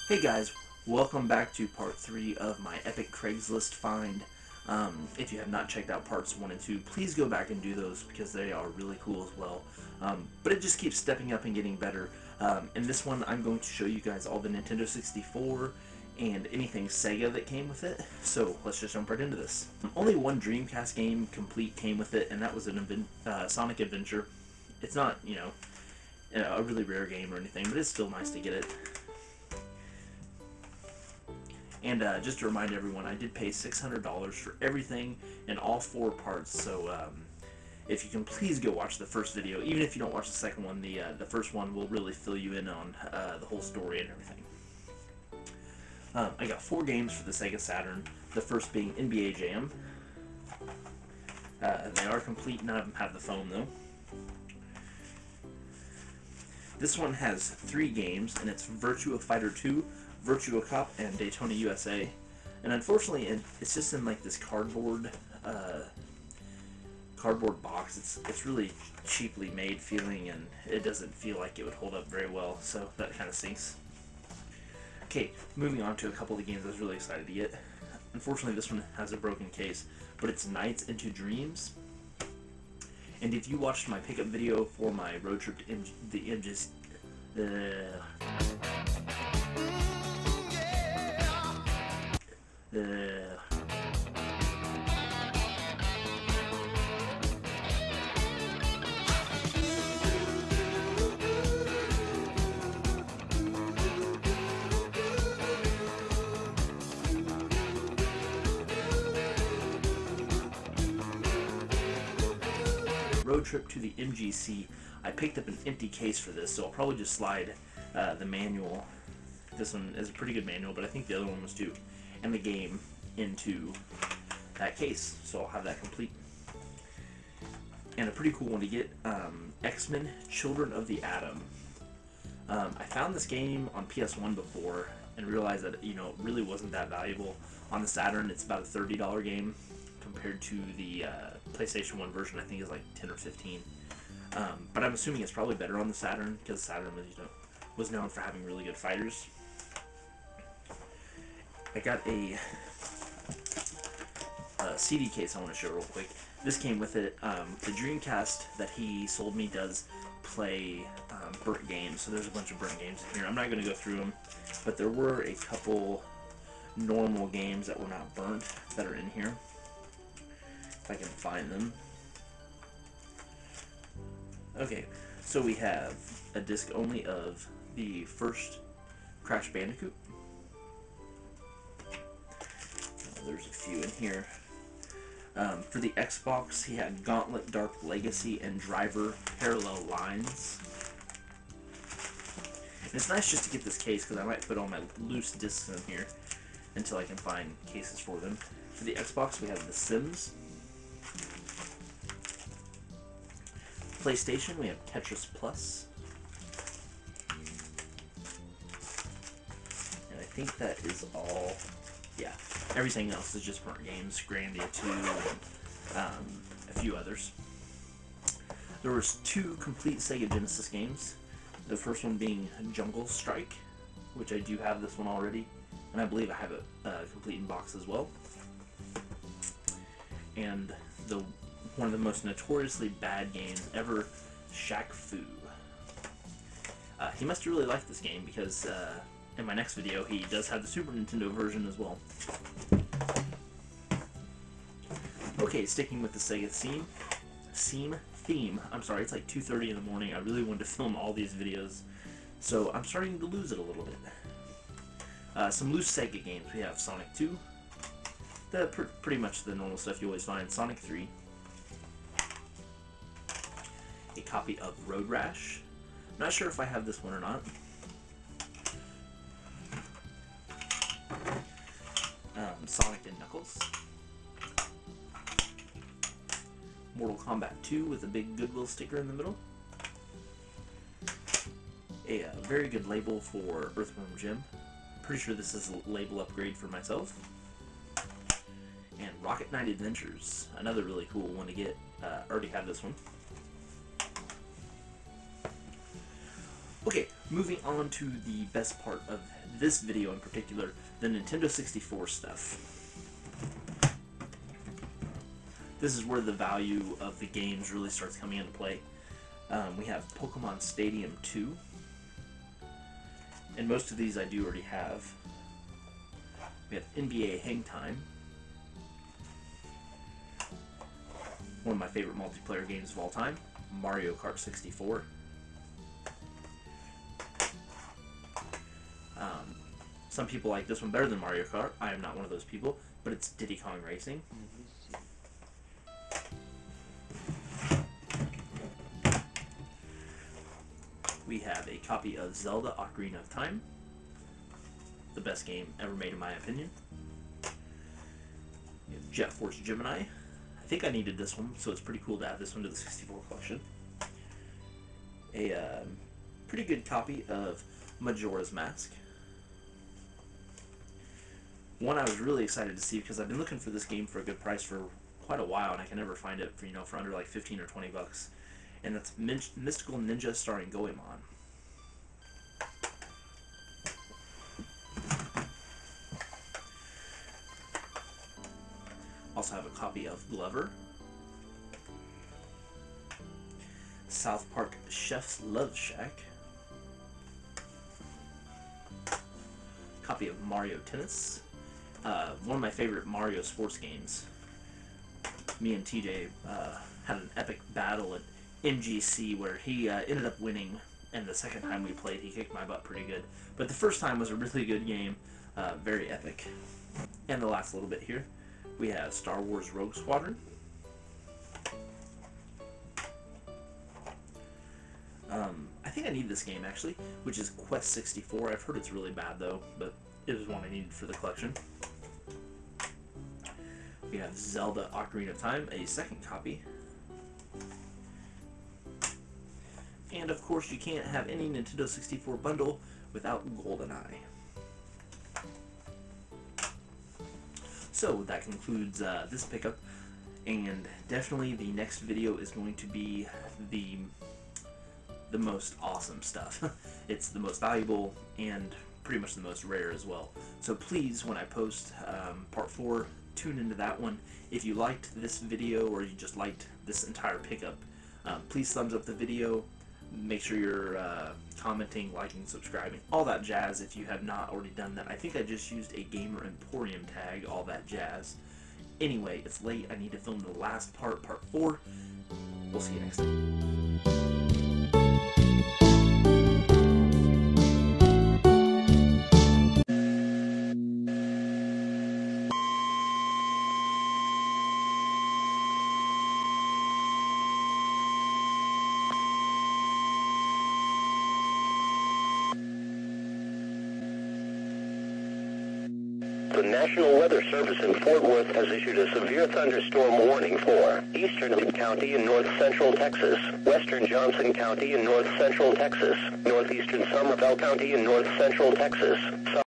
Hey guys, welcome back to part 3 of my epic Craigslist find. If you have not checked out parts 1 and 2, please go back and do those because they are really cool as well. But it just keeps stepping up and getting better. In this one, I'm going to show you guys all the Nintendo 64 and anything Sega that came with it. So let's just jump right into this. Only one Dreamcast game complete came with it, and that was an Sonic Adventure. It's not, a really rare game or anything, but it's still nice to get it. And just to remind everyone, I did pay $600 for everything and all 4 parts, so if you can please go watch the first video. Even if you don't watch the second one, the first one will really fill you in on the whole story and everything. I got 4 games for the Sega Saturn, the first being NBA Jam. They are complete, none of them have the phone though. This one has 3 games, and it's Virtua Fighter 2, Virtua Cop, and Daytona USA. And unfortunately, it's just in like this cardboard box. It's really cheaply made feeling, and it doesn't feel like it would hold up very well, so that kind of stinks. Okay, moving on to a couple of the games I was really excited to get. Unfortunately, this one has a broken case, but it's Nights into Dreams. And if you watched my pickup video for my road trip to the MGC, road trip to the MGC, I picked up an empty case for this, so I'll probably just slide the manual. This one is a pretty good manual, but I think the other one was too, and the game into that case, so I'll have that complete. And a pretty cool one to get, X-Men Children of the Atom. I found this game on PS1 before and realized that it really wasn't that valuable. On the Saturn, it's about a $30 game compared to the PlayStation 1 version. I think is like 10 or 15. But I'm assuming it's probably better on the Saturn because Saturn was known for having really good fighters. I got a CD case I want to show real quick. This came with it. The Dreamcast that he sold me does play burnt games, so there's a bunch of burnt games in here. I'm not going to go through them, but there were a couple normal games that were not burnt that are in here. If I can find them. Okay, so we have a disc only of the first Crash Bandicoot. There's a few in here. For the Xbox, he had Gauntlet Dark Legacy and Driver Parallel Lines. And it's nice just to get this case because I might put all my loose discs in here until I can find cases for them. For the Xbox, we have The Sims. PlayStation, we have Tetris Plus. And I think that is all. Yeah, everything else is just burnt games, Grandia 2, and a few others. There was 2 complete Sega Genesis games. The first one being Jungle Strike, which I do have this one already, and I believe I have it complete in box as well. And one of the most notoriously bad games ever, Shaq Fu. He must have really liked this game because in my next video, he does have the Super Nintendo version as well. Okay, sticking with the Sega theme. I'm sorry, it's like 2:30 in the morning. I really wanted to film all these videos, so I'm starting to lose it a little bit. Some loose Sega games. We have Sonic 2. Pretty much the normal stuff you always find. Sonic 3. A copy of Road Rash. Not sure if I have this one or not. Sonic and Knuckles. Mortal Kombat 2 with a big Goodwill sticker in the middle. A very good label for Earthworm Jim. Pretty sure this is a label upgrade for myself. And Rocket Knight Adventures, another really cool one to get. Already have this one. Okay, moving on to the best part of this video in particular, the Nintendo 64 stuff. This is where the value of the games really starts coming into play. We have Pokemon Stadium 2, and most of these I do already have. We have NBA Hang Time, one of my favorite multiplayer games of all time, Mario Kart 64. Some people like this one better than Mario Kart. I am not one of those people, but it's Diddy Kong Racing. We have a copy of Zelda Ocarina of Time, the best game ever made in my opinion. We have Jet Force Gemini. I think I needed this one, so it's pretty cool to add this one to the 64 collection. A pretty good copy of Majora's Mask. One I was really excited to see because I've been looking for this game for a good price for quite a while, and I can never find it for, for under like 15 or 20 bucks. And that's Mystical Ninja starring Goemon. Also have a copy of Glover. South Park Chef's Love Shack. Copy of Mario Tennis. One of my favorite Mario sports games. Me and TJ had an epic battle at MGC where he ended up winning, and the second time we played he kicked my butt pretty good. But the first time was a really good game, very epic. And the last little bit here, we have Star Wars Rogue Squadron. I think I need this game actually, which is Quest 64. I've heard it's really bad though, but it was one I needed for the collection. We have Zelda Ocarina of Time, a second copy. And of course you can't have any Nintendo 64 bundle without GoldenEye. So that concludes this pickup, and definitely the next video is going to be the most awesome stuff. It's the most valuable and pretty much the most rare as well. So please, when I post part 4, tune into that one. If you liked this video or you just liked this entire pickup, please thumbs up the video. Make sure you're commenting, liking, subscribing, all that jazz if you have not already done that. I think I just used a Gamer Emporium tag, all that jazz. Anyway, it's late. I need to film the last part, part 4. We'll see you next time. The National Weather Service in Fort Worth has issued a severe thunderstorm warning for eastern Lee County in north-central Texas, western Johnson County in north-central Texas, northeastern Somervell County in north-central Texas,